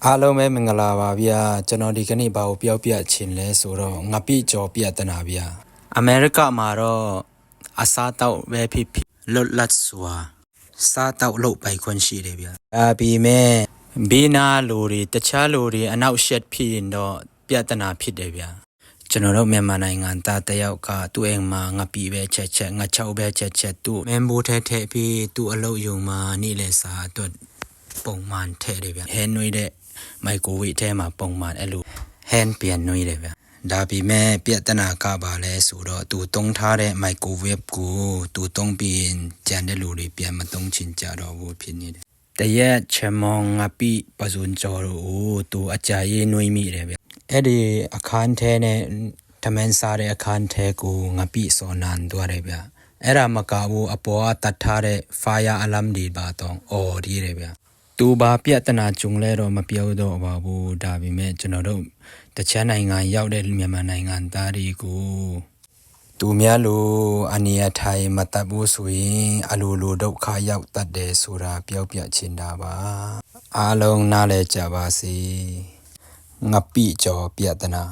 အားလုံးပဲမင်္ဂလာပါဗျာကျွန်တော်ဒီကနေ့ဘာကိုပြောပြချင်လဲဆိုတော့ငပိကြော်ပြဿနာဗျာအမေရိကမှာတော့အစားတောက်ပဲဖြစ်ဖြစ်လွတ်လပ်စွာစားတောက်လုပ်ပိုင်ခွင့်ရှိတယ်ဗျာဒါပေမဲ့ဘေးနာလူတွေတခြားလူတွေအနောက်ရှက်ဖြစ်ရင်တော့ပြဿနာဖြစ်တယ်ဗျာကျွန်တော်တို့မြန်မာနိုင်ငံသားတယောက်ကသူ့အိမ်မှာငပိပဲချက်ငါချောက်ပဲချက်သူ့မင်းဘိုးထဲပြီးသူ့အလုပ်ယုံမှာနေလေစားအတွက်ပုံမှန်ထဲတယ်ဗျာဟဲနွေးတဲ့မိုက်ကိုဝေးထဲမှာပုံမှန်အဲ့လိုဟန်ပြန်နှွေးတယ်ဗျဒါပေမဲ့ပြဿနာကပါလဲဆိုတော့သူတုံးထားတဲ့မိုက်ကိုဝေးကိုသူတုံးပြီးကြံတဲ့လူတွေပြန်မတုံးချင်ကြတော့ဘူးဖြစ်နေတယ်တရက်ချမောင်ငပိပဇွန်ကျော်တို့သူအကြာရေးနှွေးမိတယ်ဗျအဲ့ဒီအခန်းထဲနဲ့တမန်စားတဲ့အခန်းထဲကိုငပိစော်နန်သွားတယ်ဗျအဲ့ဒါမကဘူးအပေါ်ကတတ်ထားတဲ့ fire alarm ဒီပါတော့အော်ဒီတယ်ဗျသူဘာပြဿနာကြုံလဲတော့မပြောတော့ပါဘူးဒါပေမဲ့ကျွန်တော်တို့တခြားနိုင်ငံရောက်တဲ့မြန်မာနိုင်ငံသားတွေကိုသူများလိုအနေအထိုင်မတတ်ဘူးဆိုရင်အလိုလိုဒုက္ခရောက်တတ်တယ်ဆိုတာပြောပြချင်တာပါအားလုံးနားလည်ကြပါစေငပိကြော်ပြဿနာ